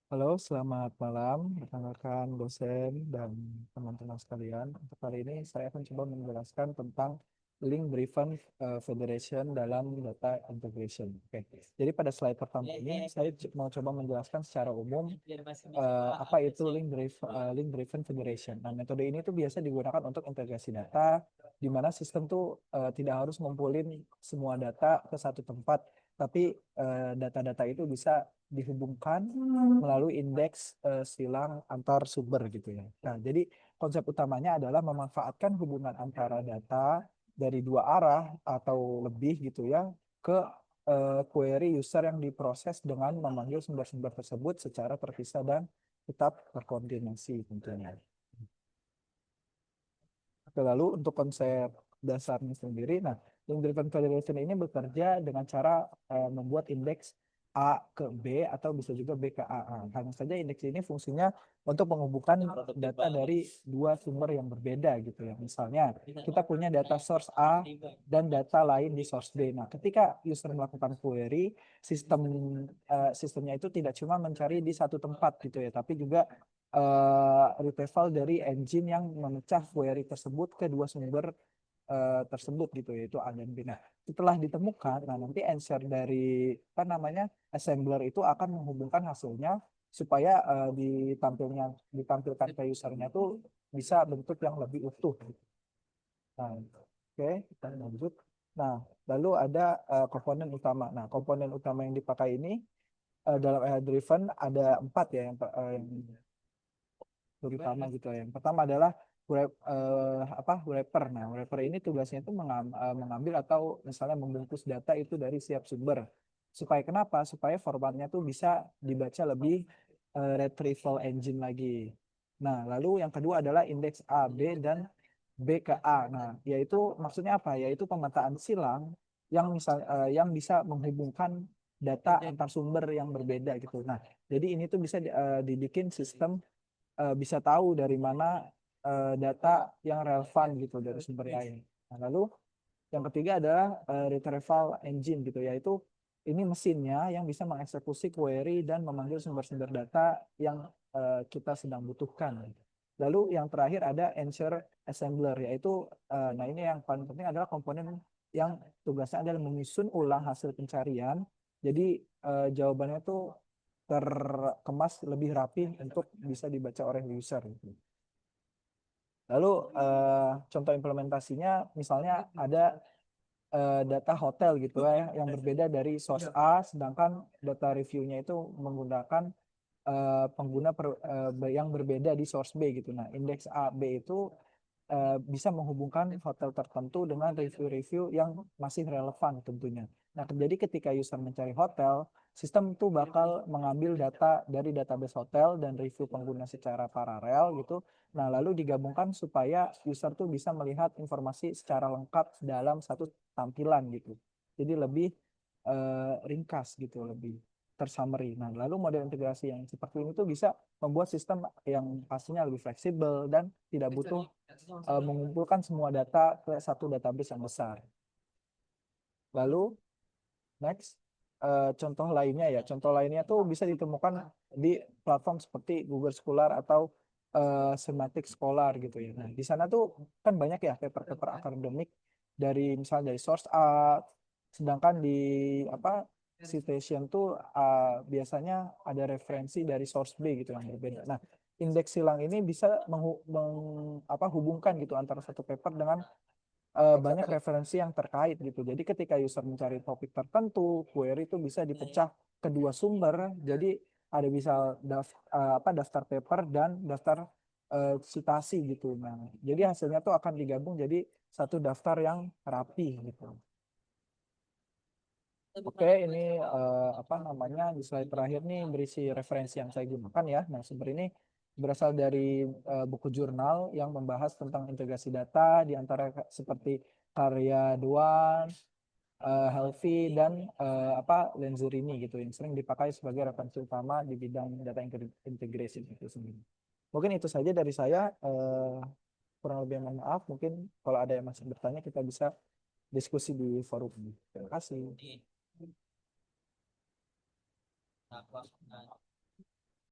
Halo, selamat malam rekan-rekan dosen dan teman-teman sekalian. Untuk kali ini saya akan coba menjelaskan tentang link driven federation dalam data integration. Oke. Jadi pada slide pertama ini saya mau coba menjelaskan secara umum apa itu link driven federation. Nah, metode ini tuh biasa digunakan untuk integrasi data di mana sistem tuh tidak harus ngumpulin semua data ke satu tempat, tapi data-data itu bisa dihubungkan melalui indeks silang antar sumber gitu ya. Nah, jadi konsep utamanya adalah memanfaatkan hubungan antara data dari dua arah atau lebih gitu ya ke query user yang diproses dengan memanggil sumber-sumber tersebut secara terpisah dan tetap terkoordinasi tentunya. Oke, lalu untuk konsep dasarnya sendiri, nah, link driven validation ini bekerja dengan cara membuat indeks A ke B atau bisa juga B ke A. Hanya saja indeks ini fungsinya untuk menghubungkan data dari dua sumber yang berbeda gitu ya. Misalnya kita punya data source A dan data lain di source B. Nah, ketika user melakukan query, sistemnya itu tidak cuma mencari di satu tempat gitu ya, tapi juga retrieval dari engine yang memecah query tersebut ke dua sumber tersebut gitu, yaitu A dan B. Nah, setelah ditemukan, nah nanti answer dari apa namanya assembler itu akan menghubungkan hasilnya supaya ditampilkan ke usernya tuh bisa bentuk yang lebih utuh. Nah, oke, kita lanjut. Nah, lalu ada komponen utama. Nah, komponen utama yang dipakai ini dalam AI driven ada empat ya yang terutama gitu ya. Yang pertama adalah wrapper. Nah, wrapper ini tugasnya itu mengambil atau misalnya membungkus data itu dari siap sumber. Supaya kenapa? Supaya formatnya tuh bisa dibaca lebih retrieval engine lagi. Nah, lalu yang kedua adalah indeks A, B, dan B ke A. Nah, yaitu maksudnya apa? Yaitu pemetaan silang yang bisa menghubungkan data antar sumber yang berbeda gitu. Nah, jadi ini tuh bisa dibikin sistem bisa tahu dari mana data yang relevan gitu dari sumber lain. Nah, lalu yang ketiga adalah retrieval engine gitu, yaitu ini mesinnya yang bisa mengeksekusi query dan memanggil sumber-sumber data yang kita sedang butuhkan. Lalu yang terakhir ada answer assembler, yaitu nah ini yang paling penting adalah komponen yang tugasnya adalah menyusun ulang hasil pencarian. Jadi jawabannya tuh terkemas lebih rapi untuk bisa dibaca oleh user. Lalu contoh implementasinya misalnya ada data hotel gitu ya yang berbeda dari source A, sedangkan data reviewnya itu menggunakan pengguna yang berbeda di source B gitu. Nah, indeks A B itu bisa menghubungkan hotel tertentu dengan review-review yang masih relevan tentunya. Nah, jadi ketika user mencari hotel, sistem itu bakal mengambil data dari database hotel dan review pengguna secara paralel gitu. Nah, lalu digabungkan supaya user tuh bisa melihat informasi secara lengkap dalam satu tampilan gitu. Jadi lebih ringkas gitu, lebih tersummary. Nah, lalu model integrasi yang seperti ini tuh bisa membuat sistem yang pastinya lebih fleksibel dan tidak butuh mengumpulkan semua data ke satu database yang besar. Lalu next, contoh lainnya ya, contoh lainnya tuh bisa ditemukan di platform seperti Google Scholar atau Semantic Scholar gitu ya. Nah, di sana tuh kan banyak ya paper-paper akademik dari misalnya dari source A, sedangkan di apa citation tuh biasanya ada referensi dari source B gitu yang berbeda. Nah, indeks silang ini bisa hubungkan gitu antara satu paper dengan banyak referensi yang terkait gitu. Jadi ketika user mencari topik tertentu, query itu bisa dipecah kedua sumber. Jadi ada bisa daftar paper dan daftar citasi gitu. Nah, jadi hasilnya tuh akan digabung jadi satu daftar yang rapi gitu. Oke, ini apa namanya di slide terakhir nih berisi referensi yang saya gunakan ya. Nah, sumber ini berasal dari buku jurnal yang membahas tentang integrasi data di antara seperti karya Duan, Helvi dan Lenzurini gitu yang sering dipakai sebagai referensi utama di bidang data integration itu sendiri. Mungkin itu saja dari saya. Kurang lebih mohon maaf. Mungkin kalau ada yang masih bertanya kita bisa diskusi di forum ini. Terima kasih.